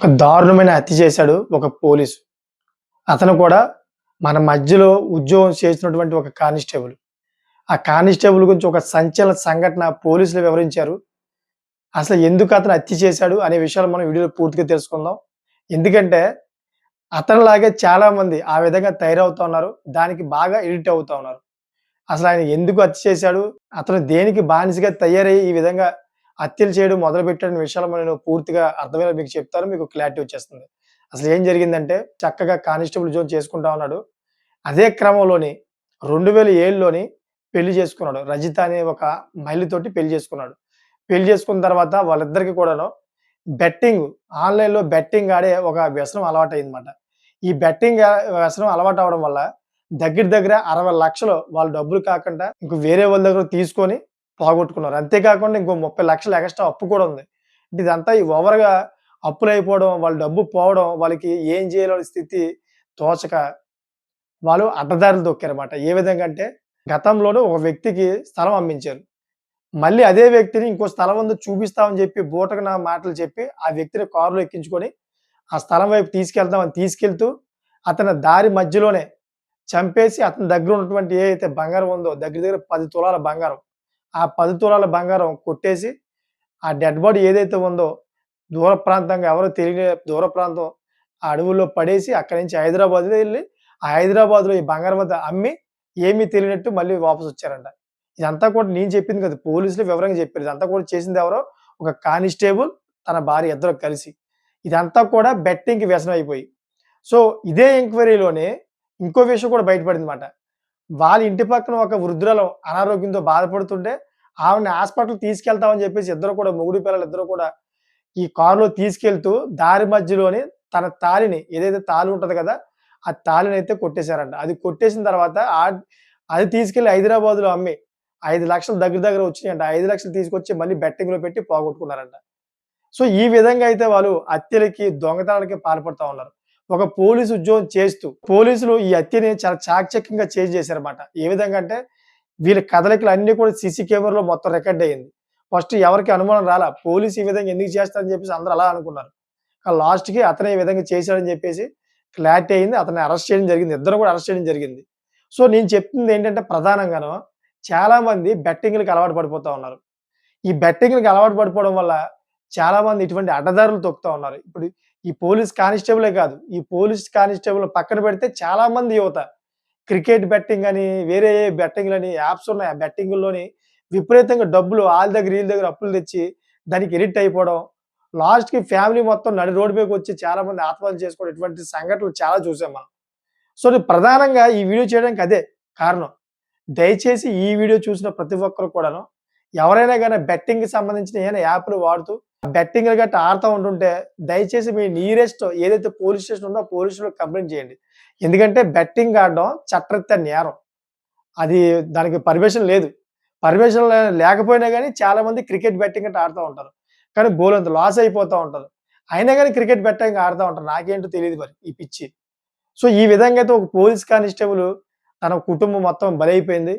ఒక దారుణమైన హత్య చేశాడు ఒక పోలీసు. అతను కూడా మన మధ్యలో ఉద్యోగం చేసినటువంటి ఒక కానిస్టేబుల్. ఆ కానిస్టేబుల్ గురించి ఒక సంచలన సంఘటన పోలీసులు వివరించారు. అసలు ఎందుకు అతను హత్య చేశాడు అనే విషయాలు మనం వీడియోలో పూర్తిగా తెలుసుకుందాం. ఎందుకంటే అతనిలాగే చాలామంది ఆ విధంగా తయారవుతా ఉన్నారు. దానికి బాగా ఎడిక్ట్ అవుతా ఉన్నారు. అసలు ఆయన ఎందుకు హత్య చేశాడు? అతను దేనికి బానిసగా తయారయ్యి ఈ విధంగా హత్యలు చేయడం మొదలుపెట్టాడనే విషయాలు నేను పూర్తిగా అర్థమయ్యేలా మీకు చెప్తాను. మీకు క్లారిటీ వచ్చేస్తుంది. అసలు ఏం జరిగిందంటే చక్కగా కానిస్టేబుల్ ఉద్యోగం చేసుకుంటా ఉన్నాడు. అదే క్రమంలోని 2007లోని పెళ్లి చేసుకున్నాడు. రజిత అనే ఒక మహిళతోటి పెళ్లి చేసుకున్నాడు. పెళ్లి చేసుకున్న తర్వాత వాళ్ళిద్దరికీ కూడాను బెట్టింగ్ ఆన్‌లైన్‌లో బెట్టింగ్ ఆడే ఒక వ్యసనం అలవాటయిందన్నమాట. ఈ బెట్టింగ్ వ్యసనం అలవాటవ్వడం వల్ల దగ్గర దగ్గర 60,00,000 వాళ్ళ డబ్బులు కాకుండా ఇంక వేరే వాళ్ళ దగ్గర తీసుకొని పోగొట్టుకున్నారు. అంతే కాకుండా ఇంకో 30,00,000 ఎక్స్‌ట్రా అప్పు కూడా ఉంది. అంటే ఇదంతా ఈ ఓవర్‌గా అప్పులైపోవడం, వాళ్ళ డబ్బు పోవడం, వాళ్ళకి ఏం చేయాలో స్థితి తోచక వాళ్ళు అడ్డదారులు తొక్కారన్నమాట. ఏ విధంగా అంటే గతంలోనే ఒక వ్యక్తికి స్థలం అమ్మించారు. మళ్ళీ అదే వ్యక్తిని ఇంకో స్థలం ఉంది చూపిస్తామని చెప్పి బూటకన మాటలు చెప్పి ఆ వ్యక్తిని కారులో ఎక్కించుకొని ఆ స్థలం వైపు తీసుకెళ్తామని తీసుకెళ్తూ అతని దారి మధ్యలోనే చంపేసి అతని దగ్గర ఉన్నటువంటి ఏదైతే బంగారం ఉందో దగ్గర దగ్గర 10 తులాల బంగారం. ఆ 10 తులాల బంగారం కొట్టేసి ఆ డెడ్ బాడీ ఏదైతే ఉందో దూర ప్రాంతంగా ఎవరో తెలియని దూర ప్రాంతం ఆ అడవుల్లో పడేసి అక్కడి నుంచి హైదరాబాద్ వెళ్లి ఆ హైదరాబాద్‌లో ఈ బంగారం అంతా అమ్మి ఏమీ తెలియనట్టు మళ్ళీ వాపస్ వచ్చారంట. ఇదంతా కూడా నేను చెప్పింది కాదు. పోలీసులు వివరంగా చెప్పారు. ఇదంతా కూడా చేసింది ఎవరో ఒక కానిస్టేబుల్ తన భార్య ఇద్దరు కలిసి. ఇదంతా కూడా బెట్టింగ్‌కి వ్యసనం అయిపోయి. సో, ఇదే ఎంక్వైరీలోనే ఇంకో విషయం కూడా బయటపడిందన్నమాట. వాళ్ళ ఇంటి పక్కన ఒక వృద్ధురాలు అనారోగ్యంతో బాధపడుతుంటే ఆవిడని హాస్పిటల్‌కి తీసుకెళ్తామని చెప్పేసి ఇద్దరు కూడా మొగుడు పిల్లలు ఇద్దరు కూడా ఈ కారులో తీసుకెళ్తూ దారి మధ్యలోనే తన తాళిని ఏదైతే తాళి ఉంటది కదా! ఆ తాళినైతే కొట్టేసారంట. అది కొట్టేసిన తర్వాత అది తీసుకెళ్ళి హైదరాబాద్‌లో అమ్మి 5,00,000 దగ్గర దగ్గర వచ్చినాయంట. 5,00,000 తీసుకొచ్చి మళ్ళీ బెట్టింగ్‌లో పెట్టి పోగొట్టుకున్నారంట. సో, ఈ విధంగా అయితే వాళ్ళు హత్యలకి, దొంగతనాలకి పాల్పడతా ఉన్నారు. ఒక పోలీసు ఉద్యోగం చేస్తూ పోలీసులు ఈ హత్యని చాలా చాకచక్యంగా చేశారన్నమాట. ఏ విధంగా అంటే వీళ్ళ కదలికలు అన్నీ కూడా సీసీ కెమెరాలో మొత్తం రికార్డ్ అయ్యింది. ఫస్ట్ ఎవరికీ అనుమానం రాలా. పోలీసు ఈ విధంగా ఎందుకు చేస్తారని చెప్పేసి అందరూ అలా అనుకున్నారు. కానీ లాస్ట్‌కి అతనే ఈ విధంగా చేశాడని చెప్పేసి క్లారిటీ అయింది. అతన్ని అరెస్ట్ చేయడం జరిగింది. ఇద్దరిని కూడా అరెస్ట్ చేయడం జరిగింది. సో, నేను చెప్తుంది ఏంటంటే ప్రధానంగాను చాలామంది బెట్టింగ్‌లకి అలవాటు పడిపోతా ఉన్నారు. ఈ బెట్టింగ్‌లకి అలవాటు పడిపోవడం వల్ల చాలామంది ఇటువంటి అడ్డదారులు తొక్కుతా ఉన్నారు. ఇప్పుడు ఈ పోలీస్ కానిస్టేబులే కాదు. ఈ పోలీస్ కానిస్టేబుల్ పక్కన పెడితే చాలామంది యువత క్రికెట్ బెట్టింగ్ అని, వేరే బెట్టింగ్‌లని యాప్స్ ఉన్నాయి. ఆ బెట్టింగుల్లోని విపరీతంగా డబ్బులు ఆళ్ళ దగ్గర, ఈళ్ళ దగ్గర అప్పులు తెచ్చి దానికి ఎడిక్ట్ అయిపోవడం. లాస్ట్‌కి ఫ్యామిలీ మొత్తం నడి రోడ్డు మీదకొచ్చి చాలామంది ఆత్మహత్య చేసుకోవడం ఇటువంటి సంఘటనలు చాలా చూసాం మనం. సో, నేను ప్రధానంగా ఈ వీడియో చేయడానికి అదే కారణం. దయచేసి ఈ వీడియో చూసిన ప్రతి ఒక్కరు కూడాను ఎవరైనా గాని బెట్టింగ్‌కి సంబంధించిన ఏమైనా యాప్‌లు వాడుతూ బెట్టింగ్‌లు గట్టా ఆడుతా ఉంటుంటే దయచేసి మీ నియరెస్ట్ ఏదైతే పోలీస్ స్టేషన్ ఉందో ఆ పోలీస్ స్టేషన్‌లో కంప్లెయింట్ చేయండి. ఎందుకంటే బెట్టింగ్ ఆడడం చట్టరీత్యా నేరం. అది దానికి పర్మిషన్ లేదు. పర్మిషన్ లేకపోయినా గాని చాలామంది క్రికెట్ బెట్టింగ్ గట్టా ఆడుతా ఉంటారు. కానీ బోలెడంత లాస్ అయిపోతా ఉంటారు. అయినా గాని క్రికెట్ బెట్టింగ్ ఆడుతా ఉంటారు. నాకేంటో తెలీదు మరి ఈ పిచ్చి. సో, ఈ విధంగా అయితే ఒక పోలీస్ కానిస్టేబుల్ తన కుటుంబం మొత్తం బలైపోయింది.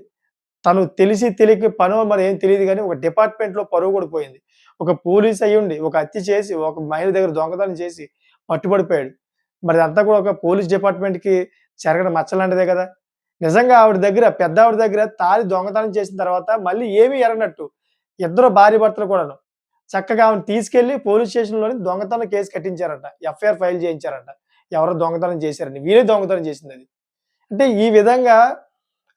తను తెలిసి తెలియక పనో మరి ఏం తెలీదు గానీ, ఒక డిపార్ట్‌మెంట్‌లో పరువు కూడా పోయింది. ఒక పోలీస్ అయ్యుండి, ఒక హత్య చేసి, ఒక మహిళ దగ్గర దొంగతనం చేసి పట్టుబడిపోయాడు. మరి అదంతా కూడా ఒక పోలీస్ డిపార్ట్‌మెంట్‌కి చెరగని మచ్చ లాంటిదే గదా! నిజంగా ఆవిడ దగ్గర పెద్దావిడ దగ్గర తాళి దొంగతనం చేసిన తర్వాత మళ్ళీ ఏమీ ఎరగనట్టు ఇద్దరు భార్యాభర్తలు కూడాను చక్కగా ఆమెను తీసుకెళ్ళి పోలీస్ స్టేషన్‌లోని దొంగతనం కేస్ కట్టించారంట. ఎఫ్ఐఆర్ ఫైల్ చేయించారంట. ఎవరో దొంగతనం చేశారని. వీళ్ళే దొంగతనం చేసిందది. అంటే ఈ విధంగా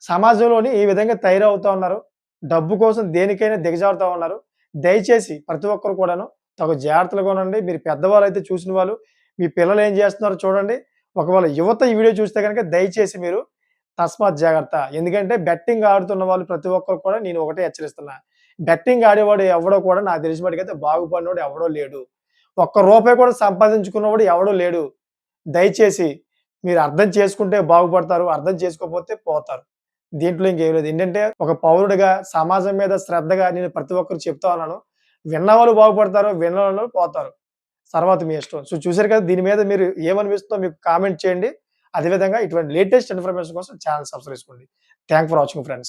సమాజంలోని ఈ విధంగా తయారవుతా ఉన్నారు. డబ్బు కోసం దేనికైనా దిగజారుతా ఉన్నారు. దయచేసి ప్రతి ఒక్కరు కూడాను తగు జాగ్రత్తలుగా ఉండండి. మీరు పెద్దవాళ్ళైతే చూసిన వాళ్ళు, మీ పిల్లలు ఏం చేస్తున్నారో చూడండి. ఒకవేళ యువత ఈ వీడియో చూస్తే గనుక దయచేసి మీరు తస్మాత్ జాగ్రత్త. ఎందుకంటే బెట్టింగ్ ఆడుతున్న వాళ్ళు ప్రతి ఒక్కరు కూడా నేను ఒకటే హెచ్చరిస్తున్నా. బెట్టింగ్ ఆడేవాడు ఎవడో కూడా నాకు తెలిసిన మట్టుకైతే బాగుపడినోడు ఎవడో లేడు. ఒక్క రూపాయి కూడా సంపాదించుకున్నవాడు ఎవడూ లేడు. దయచేసి మీరు అర్థం చేసుకుంటే బాగుపడతారు. అర్థం చేసుకోకపోతే పోతారు. దీంట్లో ఇంకేం లేదు. ఏంటంటే ఒక పౌరుడిగా సమాజం మీద శ్రద్ధగా నేను ప్రతి ఒక్కరికి చెప్తా ఉన్నాను. విన్నవాళ్ళు బాగుపడతారు. విననోళ్ళు పోతారు. తర్వాత మీ ఇష్టం. సో, చూసారు కదా! దీని మీద మీరు ఏమనిపిస్తుందో మీకు కామెంట్ చేయండి. అదే విధంగా ఇటువంటి లేటెస్ట్ ఇన్ఫర్మేషన్ కోసం ఛానెల్ సబ్స్క్రైబ్ చేసుకోండి. Thank for watching friends.